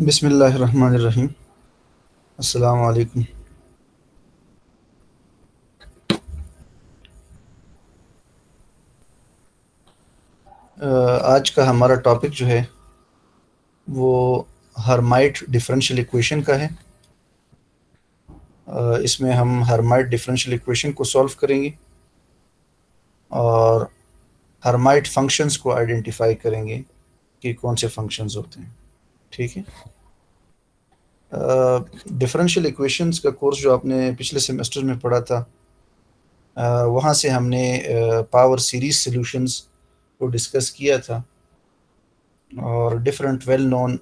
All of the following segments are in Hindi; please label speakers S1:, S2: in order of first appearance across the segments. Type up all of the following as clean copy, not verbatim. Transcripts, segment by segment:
S1: बिस्मिल्लाहिर्रहमानिर्रहीम। अस्सलाम वालेकुम। आज का हमारा टॉपिक जो है वो हर्माइट डिफरेंशियल इक्वेशन का है। इसमें हम हर्माइट डिफरेंशियल इक्वेशन को सॉल्व करेंगे और हर्माइट फंक्शंस को आइडेंटिफाई करेंगे कि कौन से फंक्शंस होते हैं। ठीक है। डिफरेंशियल इक्वेशंस का कोर्स जो आपने पिछले सेमेस्टर में पढ़ा था, वहाँ से हमने पावर सीरीज सॉल्यूशंस को डिस्कस किया था और different well known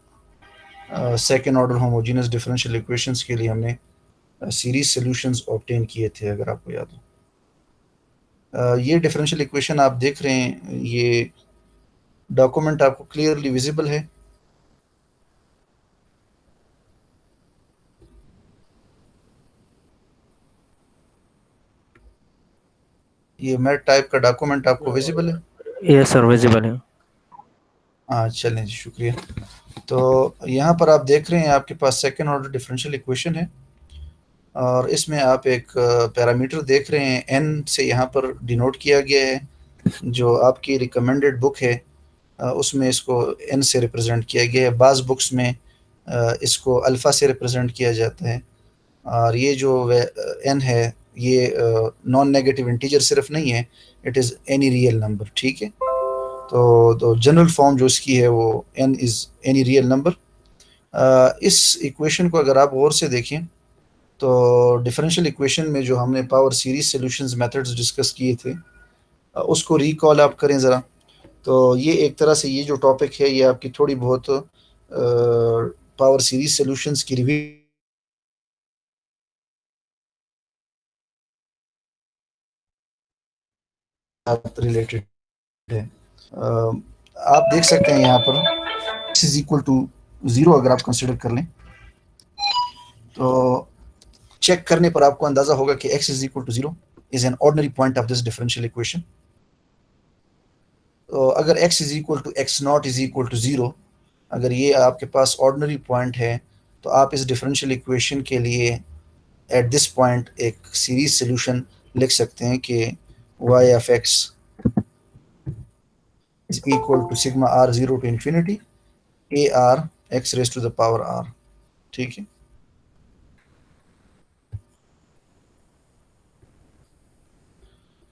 S1: second order homogeneous differential equations के लिए हमने सीरीज सॉल्यूशंस ऑब्टेन किए थे, अगर आपको याद हो। ये डिफरेंशियल इक्वेशन आप देख रहे हैं, ये डॉक्यूमेंट आपको क्लियरली विजिबल है। ये मैथ टाइप का डॉक्यूमेंट आपको विजिबल है?
S2: यस सर, विजिबल है।
S1: हाँ, चलें जी, शुक्रिया। तो यहाँ पर आप देख रहे हैं, आपके पास सेकेंड ऑर्डर डिफरेंशियल इक्वेशन है और इसमें आप एक पैरामीटर देख रहे हैं, एन से यहाँ पर डिनोट किया गया है। जो आपकी रिकमेंडेड बुक है उसमें इसको एन से रिप्रेजेंट किया गया है। बाज़ बुक्स में इसको अल्फ़ा से रिप्रेजेंट किया जाता है। और ये जो एन है, ये नॉन नेगेटिव इंटीजर सिर्फ नहीं है, it is any real number. ठीक है। तो जनरल फॉर्म जो इसकी है वो n is any real number. इस इक्वेशन को अगर आप गौर से देखें तो डिफरेंशियल इक्वेशन में जो हमने power series solutions methods discuss किए थे, उसको रिकॉल आप करें ज़रा। तो ये एक तरह से ये जो टॉपिक है, ये आपकी थोड़ी बहुत पावर सीरीज सॉल्यूशंस की रिव्यू रिलेटेड है। आप देख सकते हैं यहाँ पर x is equal to zero अगर आप कंसिडर कर लें तो चेक करने पर आपको अंदाजा होगा कि x is equal to zero is an ordinary point of this differential equation. तो अगर x is equal to x naught is equal to zero, अगर ये आपके पास ऑर्डिनरी पॉइंट है, तो आप इस डिफरेंशियल इक्वेशन के लिए एट दिस पॉइंट एक सीरीज सोल्यूशन लिख सकते हैं कि y of x is equal to sigma r zero to infinity a r x raise to the power r। ठीक है।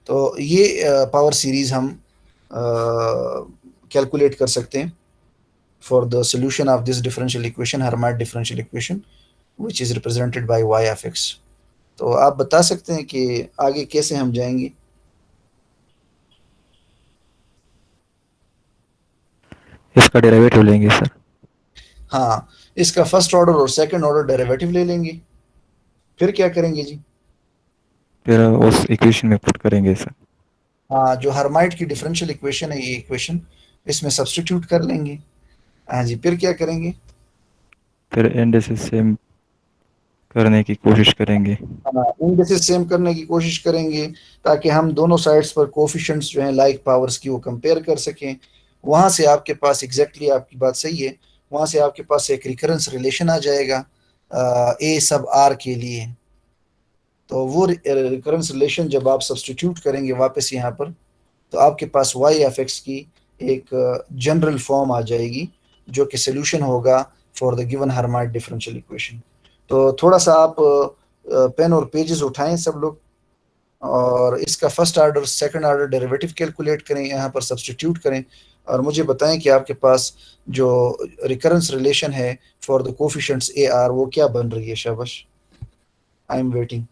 S1: तो ये पावर सीरीज हम कैलकुलेट कर सकते हैं for the solution of this differential equation, Hermite differential equation which is represented by y of x। तो आप बता सकते हैं कि आगे कैसे हम जाएंगे?
S2: इसका डेरिवेटिव लेंगे सर।
S1: हाँ, इसका फर्स्ट ऑर्डर और सेकंड ऑर्डर डेरिवेटिव ले लेंगे। फिर क्या करेंगे जी?
S2: फिर उस इक्वेशन में पुट करेंगे सर।
S1: हाँ, जो हर्माइट की डिफरेंशियल इक्वेशन है, ये इक्वेशन इसमें सब्स्टिट्यूट कर लेंगे। हाँ जी, फिर क्या करेंगे?
S2: फिर एंड से सेम करने की कोशिश करेंगे।
S1: हाँ, इंडिसेस सेम करने की कोशिश करेंगे ताकि हम दोनों साइड्स पर कोफिशिएंट्स जो हैं लाइक पावर्स की, वो कंपेयर कर सकें। वहां से आपके पास एग्जैक्टली आपकी बात सही है, वहां से आपके पास एक रिकरेंस रिलेशन आ जाएगा ए सब आर के लिए। तो वो रिकरेंस रिलेशन जब आप सब्स्टिट्यूट करेंगे वापस यहाँ पर, तो आपके पास y एफ एक्स की एक जनरल फॉर्म आ जाएगी जो कि सोल्यूशन होगा for the given Hermite differential equation. तो थोड़ा सा आप पेन और पेजेस उठाएं सब लोग और इसका first order second order derivative calculate करें, यहाँ पर सब्स्टिट्यूट करें और मुझे बताएं कि आपके पास जो रिकरेंस रिलेशन है for the coefficients A R वो क्या बन रही है। शाबाश, आई एम वेटिंग।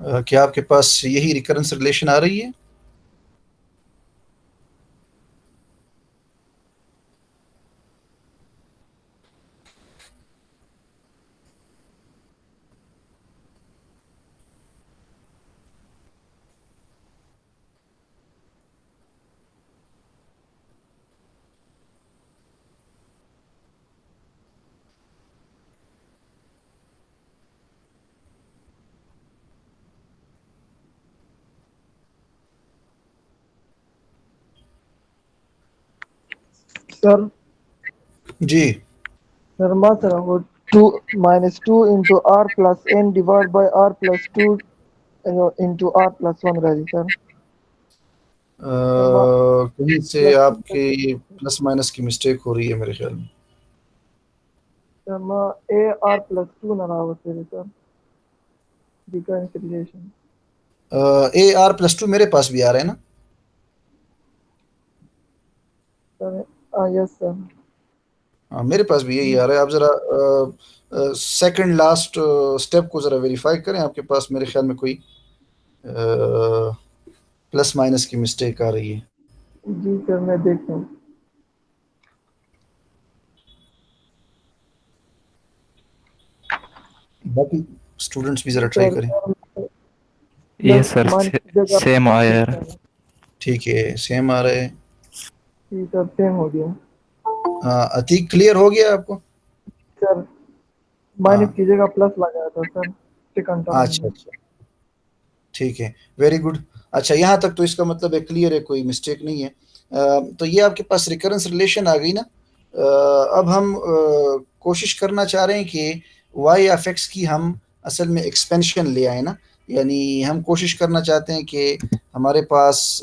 S1: क्या आपके पास यही रिकरेंस रिलेशन आ रही है?
S3: सर
S1: जी।
S3: सर मात्रा वो 2 minus 2 into r plus n divided by r plus 2 into r plus 1 रहेगी सर।
S1: कहीं से
S3: प्लस
S1: आपकी प्लस माइनस की मिस्टेक हो रही है मेरे ख्याल में।
S3: a r plus 2 ना रहा होते सर reconciliation
S1: AR+2 मेरे पास भी आ रहा है ना?
S3: सर। Yes sir.
S1: हाँ, मेरे पास भी यही आ रहा है। आप ज़रा सेकंड लास्ट स्टेप को ज़रा वेरीफाई करें, आपके पास मेरे ख्याल में कोई प्लस माइनस की मिस्टेक आ रही है।
S3: जी सर मैं देखता हूँ।
S1: बाकी स्टूडेंट्स भी ज़रा ट्राई
S3: सर
S1: करें।
S2: यस
S3: प्लस
S2: सर,
S3: माइनस की जगह
S2: सेम आया यार।
S1: ठीक है, सेम आ रहा है।
S3: जी सर सेम हो गया
S1: अतीक क्लियर हो गया आपको?
S3: सर। माइनस
S1: हाँ।
S3: की जगह प्लस लगाया था सर सेकंड टर्म
S1: अच्छा
S3: में।
S1: अच्छा, ठीक है, वेरी गुड। अच्छा, यहाँ तक तो इसका मतलब है क्लियर है, कोई मिस्टेक नहीं है। तो ये आपके पास रिकरेंस रिलेशन आ गई ना। अब हम कोशिश करना चाह रहे हैं कि वाई एफ एक्स की हम असल में एक्सपेंशन ले आए ना। यानी हम कोशिश करना चाहते हैं कि हमारे पास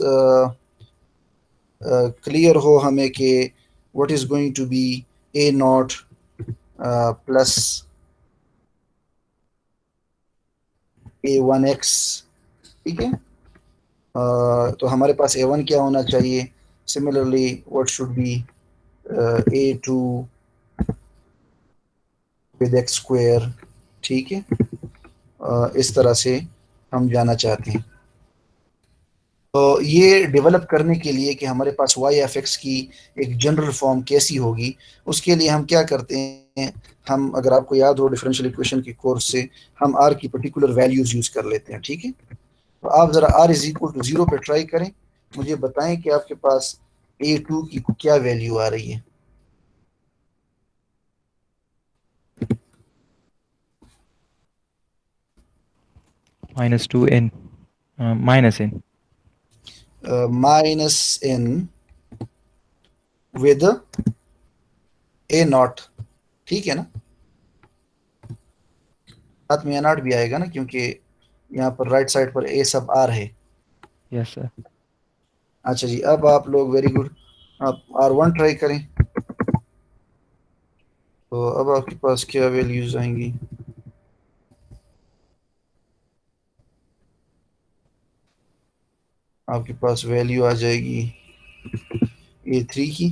S1: क्लियर हो हमें कि what is going to be a naught plus A1x। ठीक है। तो हमारे पास A1 क्या होना चाहिए? Similarly what should be A2 with x square. ठीक है। इस तरह से हम जाना चाहते हैं। तो ये डेवलप करने के लिए कि हमारे पास वाई एफ एक्स की एक जनरल फॉर्म कैसी होगी, उसके लिए हम क्या करते हैं, हम, अगर आपको याद हो डिफरेंशियल इक्वेशन के कोर्स से, हम आर की पर्टिकुलर वैल्यूज यूज कर लेते हैं। ठीक है। तो आप जरा r is equal to zero पे ट्राई करें, मुझे बताएं कि आपके पास A2 की क्या वैल्यू आ रही है।
S2: -2n, -n।
S1: -n with A0। ठीक है ना? साथ में A0 भी आएगा ना, क्योंकि यहाँ पर राइट साइड पर A सब आर है।
S2: Yes sir.
S1: अच्छा जी, अब आप लोग वेरी गुड, आप R1 ट्राई करें। तो अब आपके पास क्या वैल्यूज आएंगी? आपके पास वैल्यू आ जाएगी A3 की,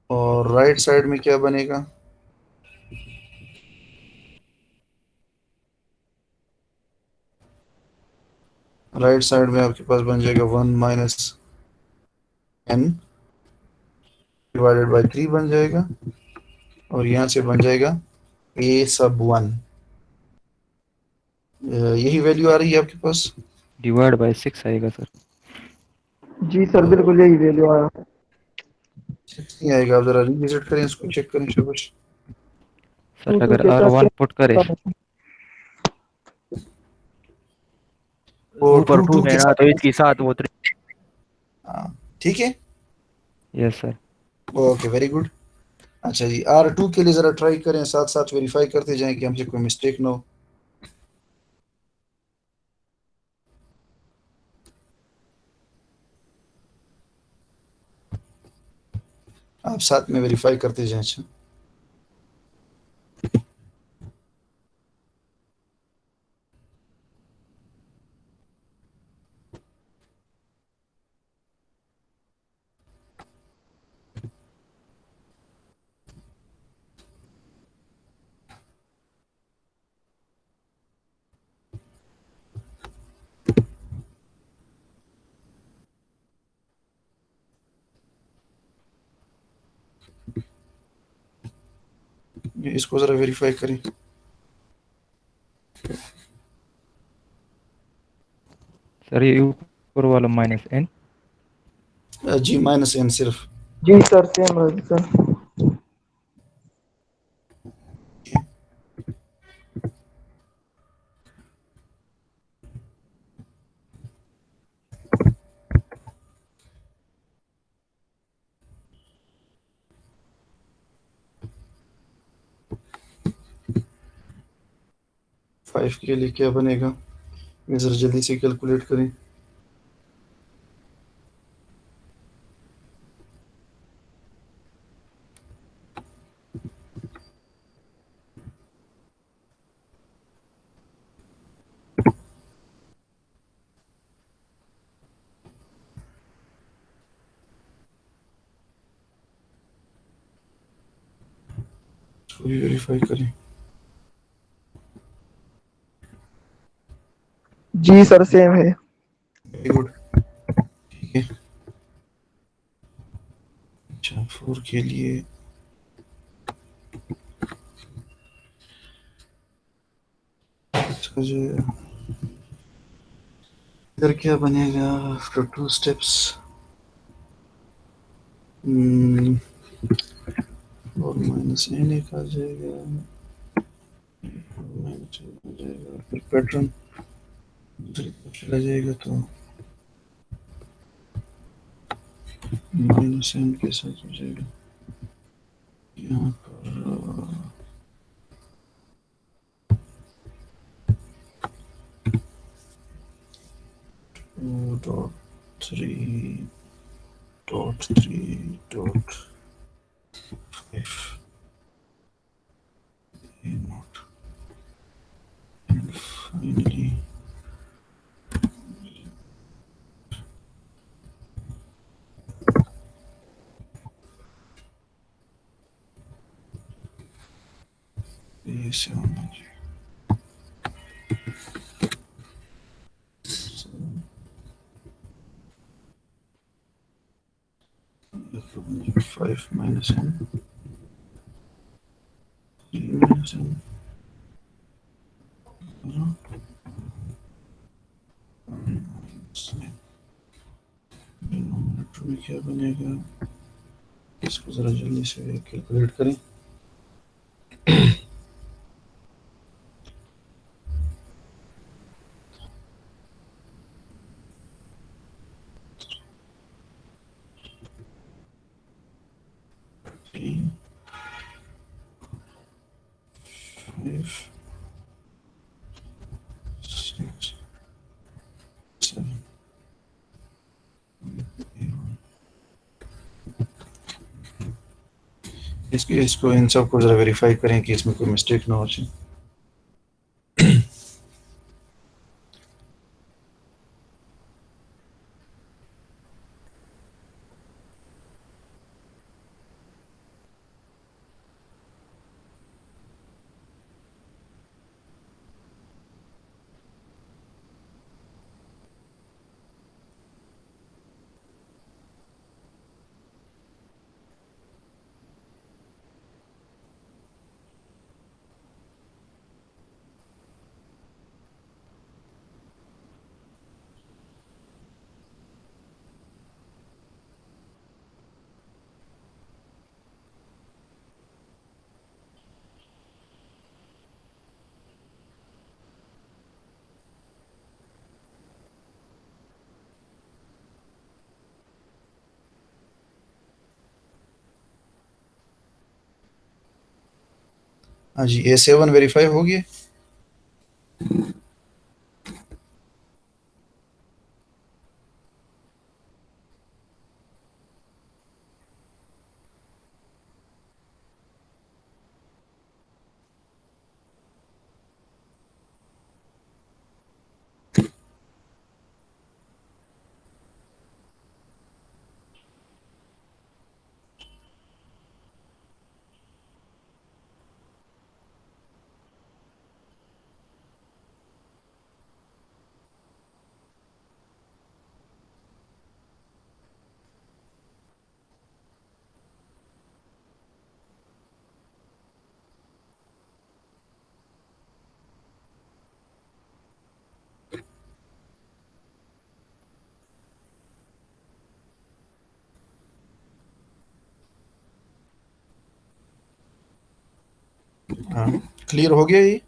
S1: और राइट साइड में क्या बनेगा? राइट साइड में आपके पास बन जाएगा 1 - n डिवाइडेड बाई 3 बन जाएगा, और यहाँ से बन जाएगा A1। यही वैल्यू आ रही है आपके पास?
S2: डिवाइड बाय 6 आएगा सर।
S3: जी सर बिल्कुल यही वैल्यू आया।
S1: नहीं आएगा, आप जरा रिविजिट करें इसको, चेक करें शाबाश।
S2: सर
S3: 2
S2: अगर
S3: के साथ
S2: R1 पुट करें,
S1: और
S2: ऊपर
S1: टू
S2: 2
S1: टू
S2: है
S1: के
S2: ना, तो
S1: साथ।
S2: इसके साथ वो 3।
S1: हाँ, ठीक है।
S2: Yes sir.
S1: Okay, very good. अच्छा जी, R2 के लिए ज़रा ट्राई करें, साथ साथ वेरीफाई करते जाएं कि हमसे कोई मिस्टेक ना हो। आप साथ में वेरीफाई करते जाएं। अच्छा। इसको ज़रा वेरीफाई करें।
S2: सर ये ऊपर वाला -n।
S1: जी -n सिर्फ।
S3: जी सर सेम है सर।
S1: 5 के लिए क्या बनेगा, ये ज़रा जल्दी से कैलकुलेट करें। इसको भी वेरीफाई करें।
S3: जी सर सेम है।
S1: वेरी गुड, ठीक है। अच्छा 4 के लिए इसका जो इधर क्या बनेगा आफ्टर 2 स्टेप्स, और -n एक आ जाएगा, -n आ जाएगा, फिर पैटर्न दूसरी तरफ चला जाएगा तो -n के साथ हो जाएगा यहाँ पर 2.3.5 not, and finally ये 7 आ जाएगा। 5 -n, 3 -n, डिनोमिनेटर में क्या बनेगा, इसको ज़रा जल्दी से कैलकुलेट करें। थ्री 5 6 7 इसको इन सब को ज़रा वेरीफाई करें कि इसमें कोई मिस्टेक ना हो जाए। हाँ जी, A7 वेरीफाई हो गया। हाँ, क्लियर हो गया ये?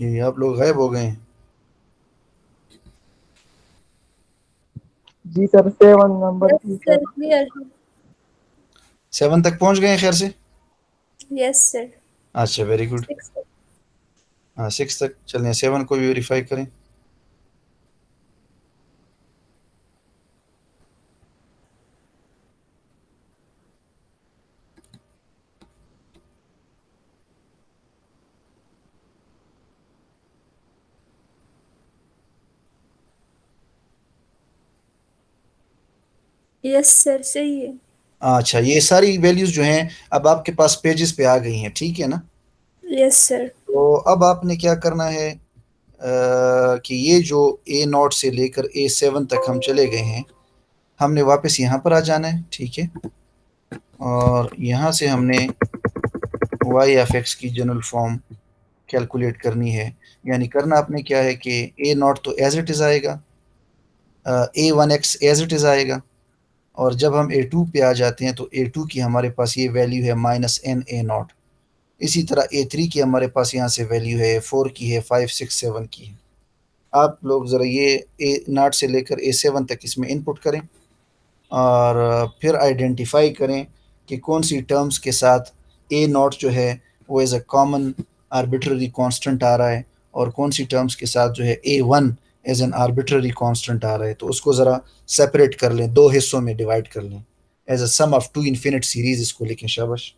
S1: ये आप लोग गायब हो गए हैं।
S3: जी सर 7 नंबर
S4: यस
S3: की
S4: सर,
S3: सर।
S4: क्लियर।
S1: 7 तक पहुंच गए हैं खैर से?
S4: Yes sir.
S1: अच्छा, वेरी गुड।
S4: 6।
S1: हाँ, 6 तक चलें, 7 को भी वेरीफाई करें।
S4: यस सर, सही है।
S1: अच्छा, ये सारी वैल्यूज जो हैं अब आपके पास पेजेस पे आ गई हैं, ठीक है ना?
S4: Yes sir.
S1: तो अब आपने क्या करना है कि ये जो A0 से लेकर A7 तक हम चले गए हैं, हमने वापस यहाँ पर आ जाना है, ठीक है? और यहाँ से हमने वाई एफ एक्स की जनरल फॉर्म कैलकुलेट करनी है। यानी करना आपने क्या है कि A0 तो एज इट इज़ आएगा, A1x एज इट इज़ आएगा, और जब हम A2 पे आ जाते हैं तो A2 की हमारे पास ये वैल्यू है -n A0। इसी तरह A3 की हमारे पास यहाँ से वैल्यू है 4 की है, 5 6 7 की है। आप लोग ज़रा ये A0 से लेकर A7 तक इसमें इनपुट करें और फिर आइडेंटिफाई करें कि कौन सी टर्म्स के साथ A0 जो है वो as a common arbitrary constant आ रहा है, और कौन सी टर्म्स के साथ जो है A1 as an arbitrary constant आ रहा है। तो उसको ज़रा सेपरेट कर लें, दो हिस्सों में डिवाइड कर लें, as a sum of two infinite series इसको लिखें। शाबाश।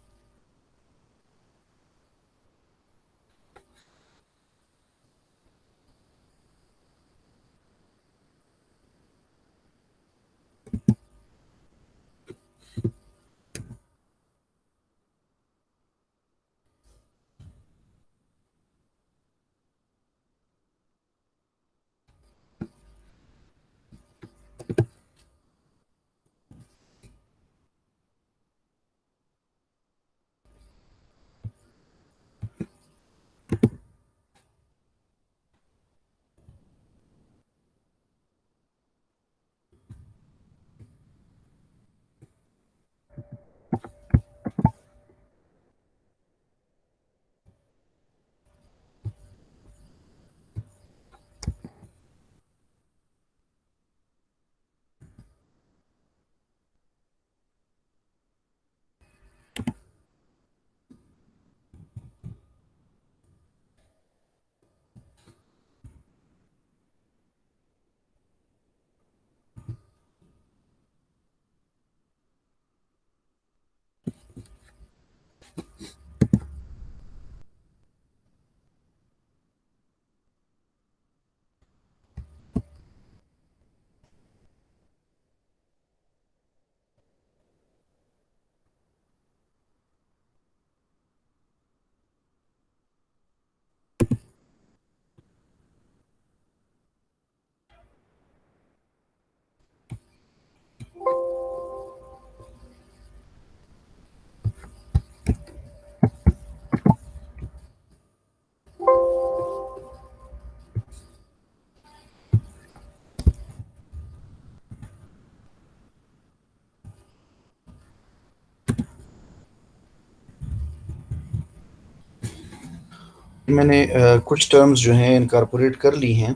S1: मैंने कुछ टर्म्स जो हैं इनकॉर्पोरेट कर ली हैं,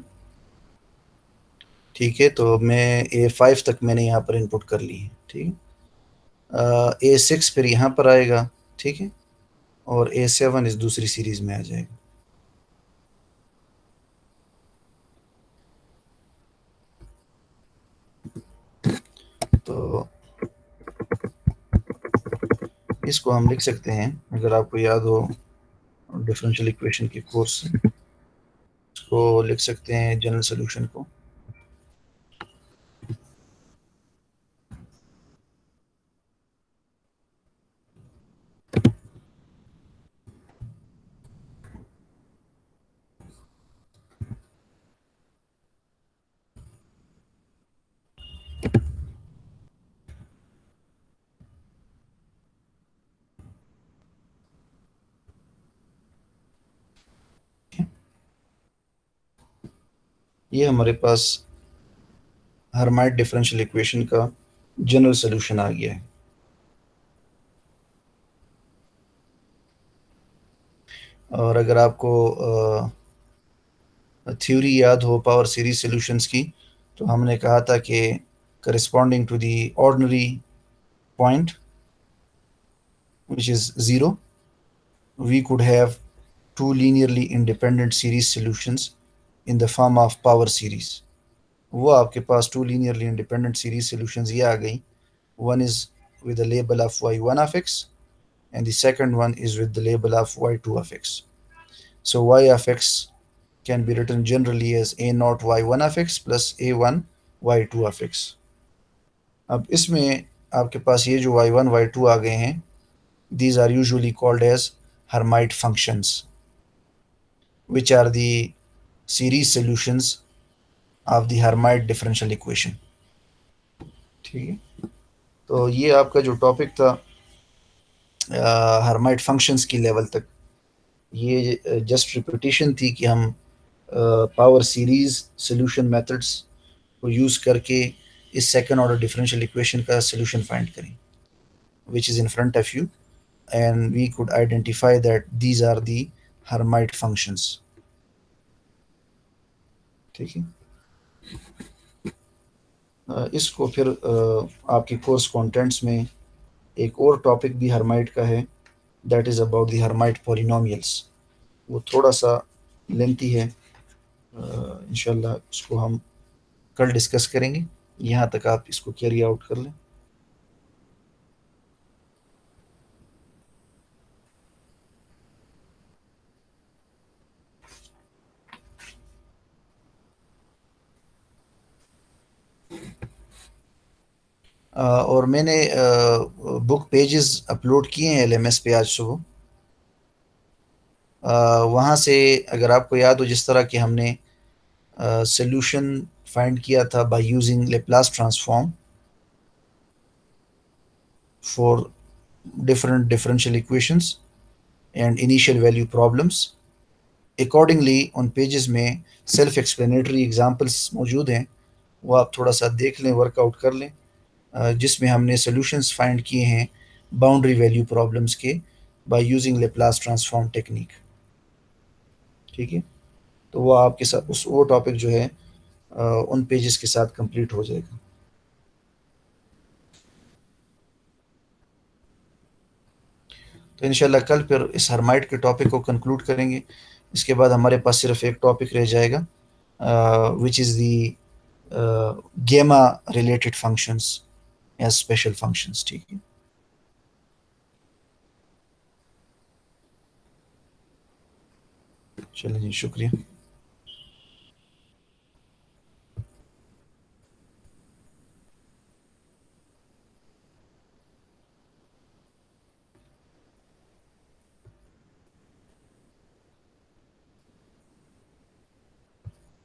S1: ठीक है? तो मैं A5 तक मैंने यहाँ पर इनपुट कर ली है, ठीक है? A6 फिर यहाँ पर आएगा, ठीक है? और A7 इस दूसरी सीरीज में आ जाएगा। तो इसको हम लिख सकते हैं, अगर आपको याद हो डिफरेंशियल इक्वेशन के कोर्स से, इसको लिख सकते हैं जनरल सोल्यूशन को। ये हमारे पास हर्माइट डिफरेंशियल इक्वेशन का जनरल सोल्यूशन आ गया है। और अगर आपको थ्योरी याद हो पावर सीरीज सॉल्यूशंस की, तो हमने कहा था कि corresponding to the ordinary point which is 0, we could have two linearly independent series solutions in the form of power series. वो आपके पास two linearly independent series solutions ये आ गई। One is with the label of y1 of x and the second one is with the label of y2 of x. So y of x can be written generally as a naught y1 of x plus a1 y2 of x. अब इसमें आपके पास ये जो y1 y2 आ गए हैं, these are usually called as Hermite functions, which are the series solutions of the Hermite differential equation. ठीक है, तो ये आपका जो टॉपिक था हर्माइट फंक्शंस की लेवल तक, ये जस्ट रिपीटिशन थी कि हम पावर सीरीज सॉल्यूशन मेथड्स को यूज़ करके इस सेकंड ऑर्डर डिफरेंशियल इक्वेशन का सॉल्यूशन फाइंड करें, which is in front of you, and we could identify that these are the Hermite functions. ठीक है, इसको फिर आपके कोर्स कंटेंट्स में एक और टॉपिक भी हर्माइट का है, that is about the Hermite polynomials. वो थोड़ा सा लेंथी है, इंशाल्लाह उसको हम कल डिस्कस करेंगे। यहाँ तक आप इसको कैरी आउट कर लें। और मैंने बुक पेजेस अपलोड किए हैं LMS पे आज सुबह। वहाँ से अगर आपको याद हो, जिस तरह कि हमने सॉल्यूशन फाइंड किया था by using Laplace transform for different differential equations and initial value problems, accordingly उन पेजेस में सेल्फ एक्सप्लेनेटरी एग्जांपल्स मौजूद हैं, वो आप थोड़ा सा देख लें, वर्कआउट कर लें, जिसमें हमने सॉल्यूशंस फाइंड किए हैं बाउंड्री वैल्यू प्रॉब्लम्स के by using Laplace transform technique. ठीक है, तो वो आपके साथ वो टॉपिक जो है उन पेजेस के साथ कंप्लीट हो जाएगा। तो इंशाल्लाह कल फिर इस हर्माइट के टॉपिक को कंक्लूड करेंगे। इसके बाद हमारे पास सिर्फ एक टॉपिक रह जाएगा, विच इज़ दी गेमा रिलेटेड फंक्शंस या स्पेशल फंक्शंस। ठीक है, चलिए जी, शुक्रिया।